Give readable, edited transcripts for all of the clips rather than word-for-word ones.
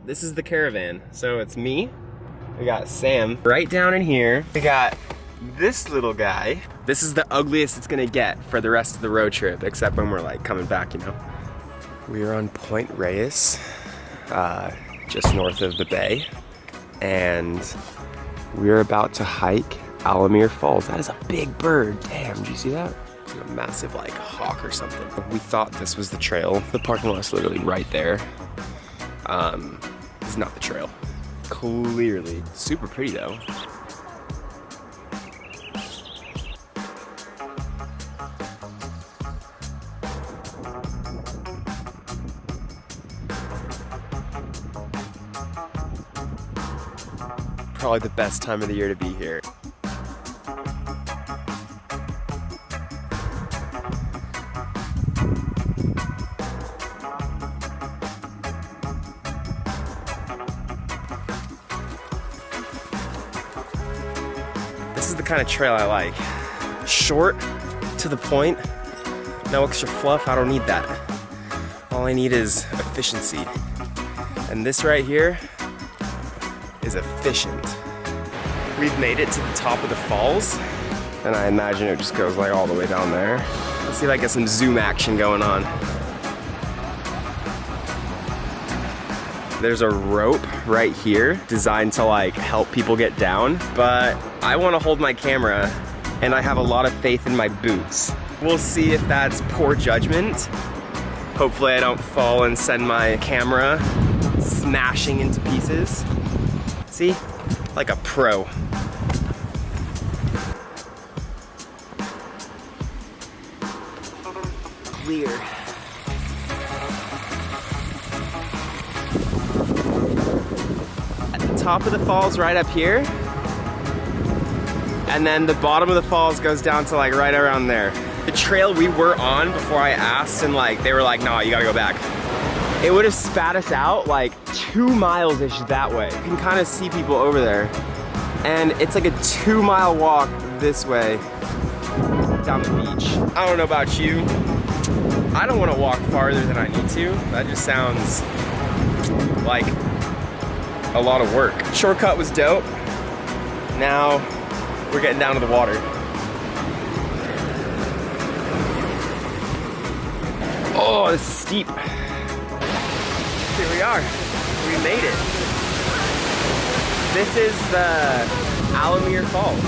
this is the caravan. So it's me, we got Sam right down in here. We got this little guy. This is the ugliest it's gonna get for the rest of the road trip, except when we're like coming back, you know. We are on Point Reyes, just north of the bay, and we're about to hike Alamir Falls. That is a big bird. Damn, did you see that? It's like a massive like hawk or something. We thought this was the trail. The parking lot's literally right there. It's not the trail. Clearly. Super pretty though. Probably the best time of the year to be here. This is the kind of trail I like. Short, to the point, no extra fluff, I don't need that. All I need is efficiency. And this right here is efficient. We've made it to the top of the falls, and I imagine it just goes like all the way down there. Let's see if I get some zoom action going on. There's a rope right here designed to like help people get down, but I want to hold my camera and I have a lot of faith in my boots. We'll see if that's poor judgment. Hopefully I don't fall and send my camera smashing into pieces. See? Like a pro. Clear. At the top of the falls right up here. And then the bottom of the falls goes down to like right around there. The trail we were on before I asked and like they were like, nah, you gotta go back. It would have spat us out like 2 miles-ish that way. You can kind of see people over there. And it's like a 2-mile walk this way down the beach. I don't know about you. I don't want to walk farther than I need to. That just sounds like a lot of work. Shortcut was dope. Now we're getting down to the water. Oh, it's steep. Here we are. We made it. This is the Alamir Falls.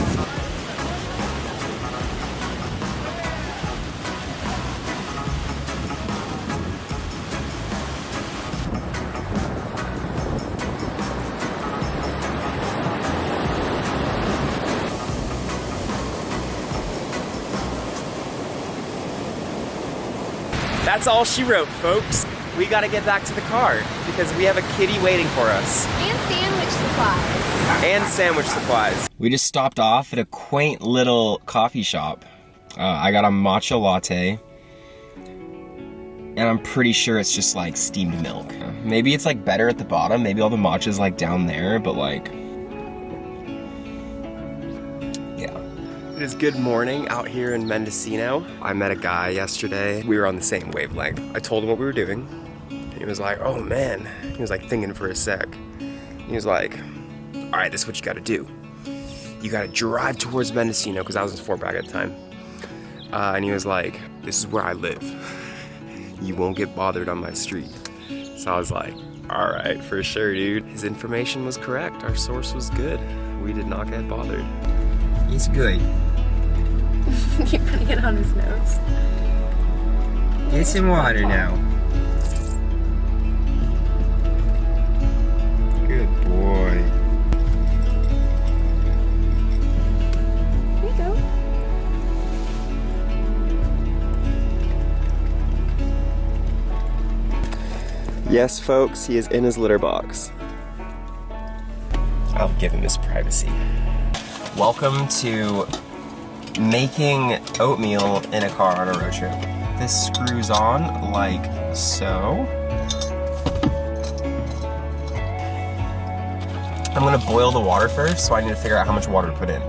That's all she wrote, folks. We gotta get back to the car because we have a kitty waiting for us. And sandwich supplies. And sandwich supplies. We just stopped off at a quaint little coffee shop. I got a matcha latte. And I'm pretty sure it's just like steamed milk. Maybe it's like better at the bottom. Maybe all the matcha's like down there, but like, yeah. It is good morning out here in Mendocino. I met a guy yesterday. We were on the same wavelength. I told him what we were doing. He was like, oh man. He was like thinking for a sec. He was like, all right, this is what you gotta do. You gotta drive towards Mendocino, because I was in Fort Bragg at the time. And he was like, this is where I live. You won't get bothered on my street. So I was like, all right, for sure, dude. His information was correct. Our source was good. We did not get bothered. He's good. You're putting it on his nose. Get some water now. Good boy. Here you go. Yes, folks, he is in his litter box. I'll give him his privacy. Welcome to making oatmeal in a car on a road trip. This screws on like so. I'm gonna boil the water first, so I need to figure out how much water to put in.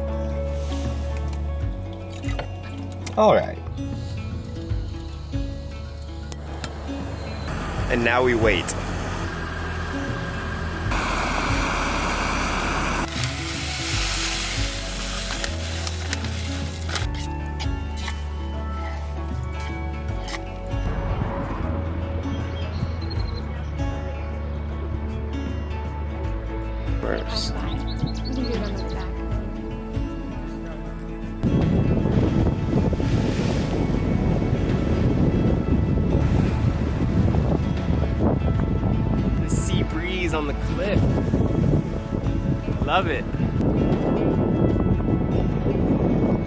All right. And now we wait. Worse. You can do it on the back. The sea breeze on the cliff. Love it.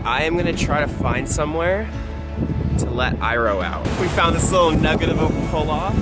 I am gonna try to find somewhere to let Iro out. We found this little nugget of a pull-off.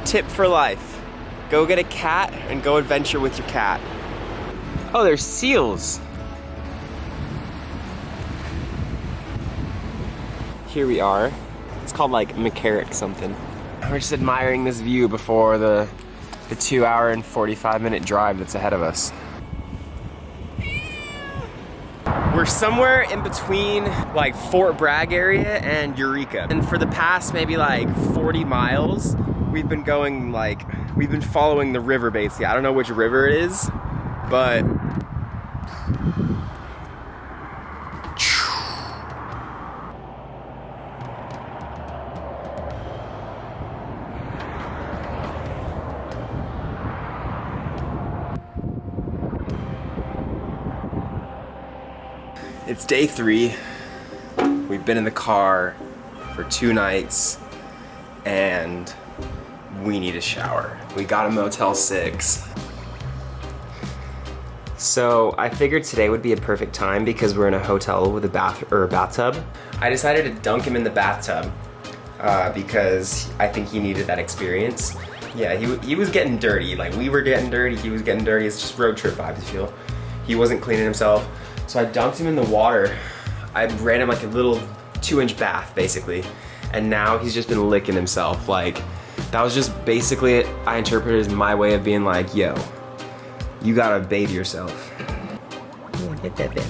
Tip for life. Go get a cat and go adventure with your cat. Oh, there's seals. Here we are. It's called like McCarrick something. We're just admiring this view before the 2 hour and 45-minute drive that's ahead of us. We're somewhere in between like Fort Bragg area and Eureka. And for the past maybe like 40 miles, we've been going like, we've been following the river basically. I don't know which river it is, but it's day 3. We've been in the car for 2 nights and we need a shower. We got a Motel 6. So I figured today would be a perfect time because we're in a hotel with a bathtub. I decided to dunk him in the bathtub because I think he needed that experience. Yeah, he was getting dirty. Like we were getting dirty, he was getting dirty. It's just road trip vibes, I feel. He wasn't cleaning himself. So I dunked him in the water. I ran him like a little 2-inch bath, basically. And now he's just been licking himself. Like, that was just basically it. I interpreted it as my way of being like, yo, you gotta bathe yourself. Get that thing.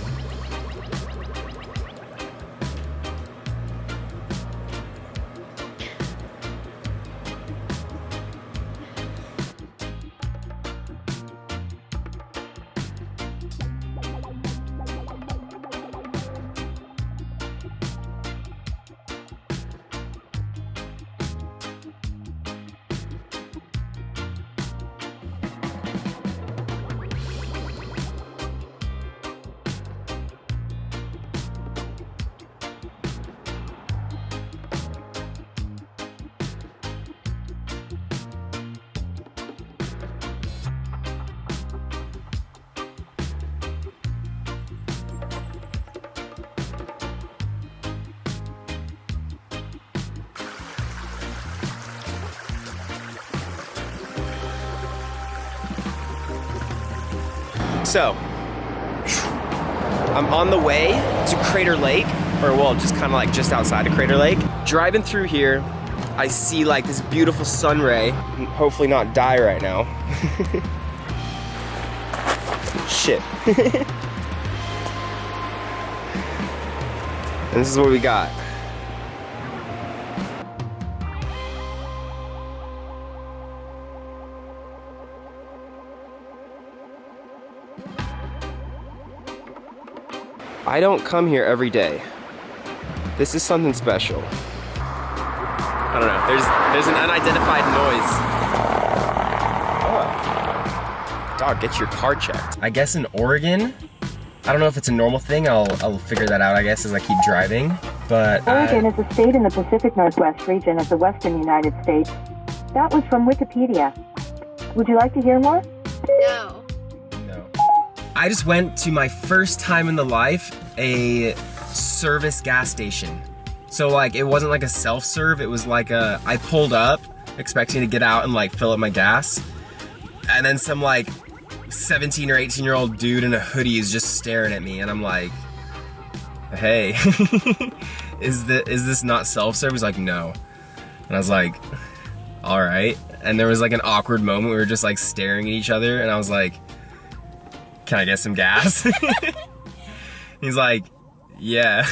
So, I'm on the way to Crater Lake, or well, just kind of like just outside of Crater Lake. Driving through here, I see like this beautiful sun ray. Hopefully not die right now. Shit. And this is what we got. I don't come here every day. This is something special. I don't know, there's an unidentified noise. Oh. Dog, get your car checked. I guess in Oregon, I don't know if it's a normal thing, I'll figure that out I guess as I keep driving, but Oregon is a state in the Pacific Northwest region of the western United States. That was from Wikipedia. Would you like to hear more? No. I just went to my first time in the life a service gas station. So like it wasn't like a self-serve, it was like I pulled up expecting to get out and like fill up my gas. And then some like 17 or 18-year-old dude in a hoodie is just staring at me and I'm like, hey, is this not self-serve? He's like, no. And I was like, all right. And there was like an awkward moment, we were just like staring at each other and I was like, can I get some gas? He's like, Yeah.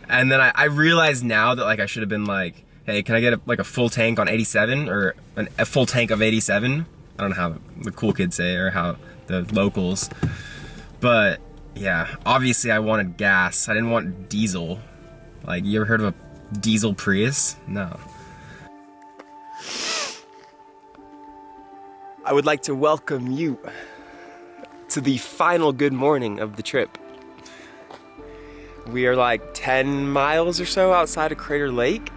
And then I realized now that like I should have been like, hey, can I get like a full tank on 87 or a full tank of 87? I don't know how the cool kids say or how the locals. But yeah, obviously I wanted gas. I didn't want diesel. Like, you ever heard of a diesel Prius? No. I would like to welcome you to the final good morning of the trip. We are like 10 miles or so outside of Crater Lake.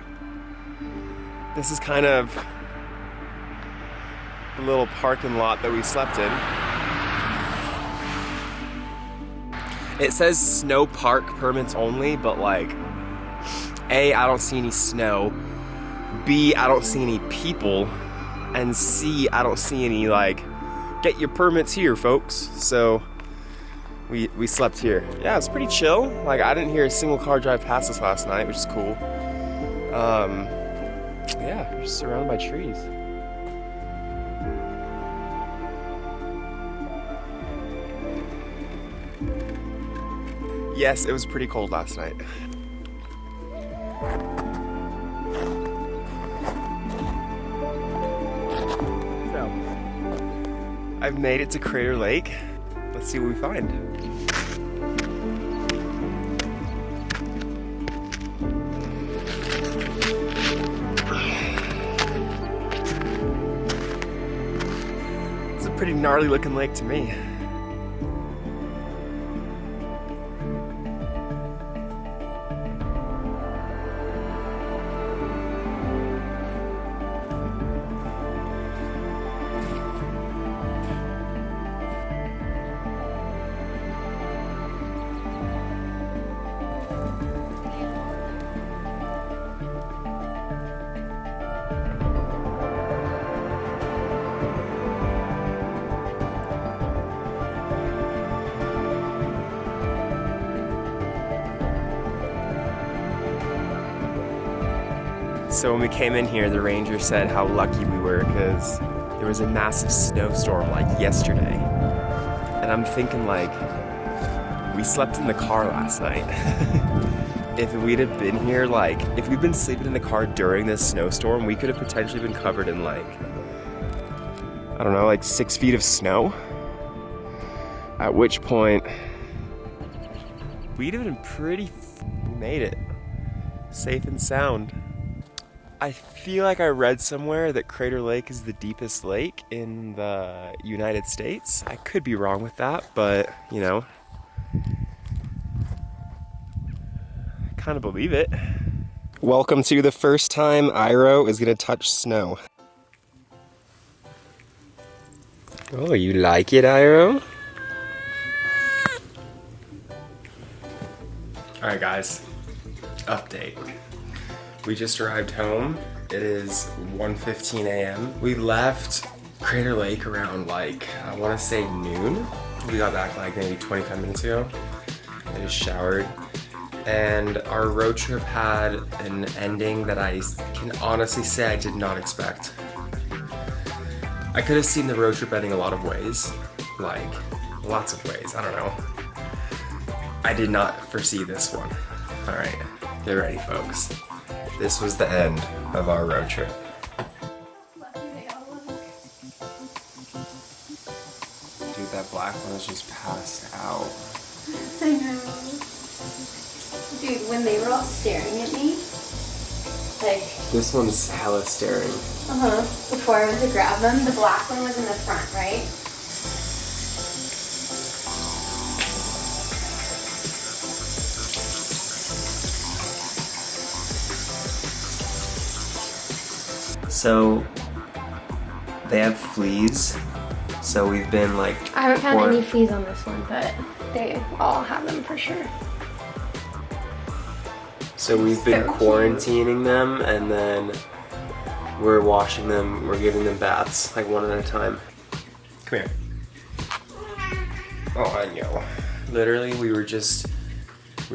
This is kind of the little parking lot that we slept in. It says snow park permits only, but like, A, I don't see any snow. B, I don't see any people. And C, I don't see any like, get your permits here, folks. So we slept here. Yeah, it's pretty chill. Like, I didn't hear a single car drive past us last night, which is cool. Yeah, we're just surrounded by trees. Yes, it was pretty cold last night. So, I've made it to Crater Lake. Let's see what we find. It's a pretty gnarly looking lake to me. So when we came in here, the ranger said how lucky we were because there was a massive snowstorm like yesterday. And I'm thinking like, we slept in the car last night. If we'd have been here, like, if we'd been sleeping in the car during this snowstorm, we could have potentially been covered in like, I don't know, like 6 feet of snow. At which point, we'd have been made it. Safe and sound. I feel like I read somewhere that Crater Lake is the deepest lake in the United States. I could be wrong with that, but, you know, I kind of believe it. Welcome to the first time Iro is gonna touch snow. Oh, you like it, Iro? Alright guys, update. We just arrived home. It is 1:15 a.m. We left Crater Lake around like, I want to say noon. We got back like maybe 25 minutes ago. I just showered. And our road trip had an ending that I can honestly say I did not expect. I could have seen the road trip ending a lot of ways. Like, lots of ways, I don't know. I did not foresee this one. Alright, get ready folks. This was the end of our road trip. Dude, that black one is just passed out. I know. Dude, when they were all staring at me, like... This one's hella staring. Before I went to grab them, the black one was in the front, right? So, they have fleas, so we've been like... I haven't found any fleas on this one, but they all have them for sure. So we've been quarantining them, and then we're washing them, we're giving them baths, like one at a time. Come here. Oh, I know. Literally, we were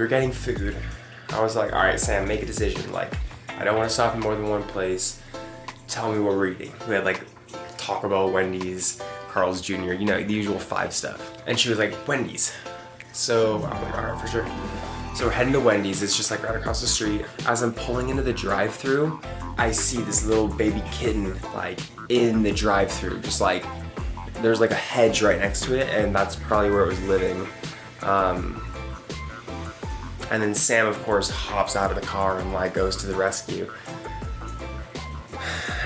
getting food. I was like, all right, Sam, make a decision. Like, I don't want to stop in more than one place. Tell me what we're eating. We had like Taco Bell, Wendy's, Carl's Jr., you know, the usual 5 stuff. And she was like, Wendy's. So, alright, for sure. So we're heading to Wendy's. It's just like right across the street. As I'm pulling into the drive-thru, I see this little baby kitten like in the drive-thru. Just like there's like a hedge right next to it, and that's probably where it was living. And then Sam, of course, hops out of the car and like goes to the rescue.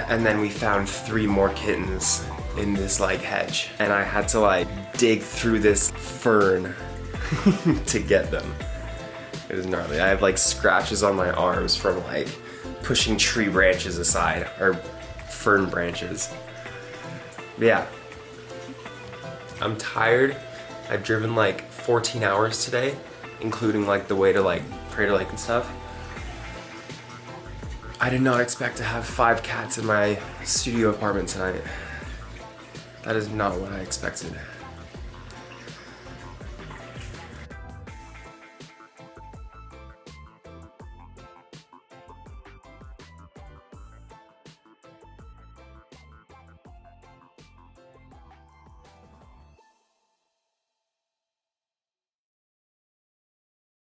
And then we found 3 more kittens in this like hedge, and I had to like dig through this fern to get them. It was gnarly. I have like scratches on my arms from like pushing tree branches aside, or fern branches. But yeah, I'm tired. I've driven like 14 hours today, including like the way to like Crater Lake and stuff. I did not expect to have 5 cats in my studio apartment tonight. That is not what I expected.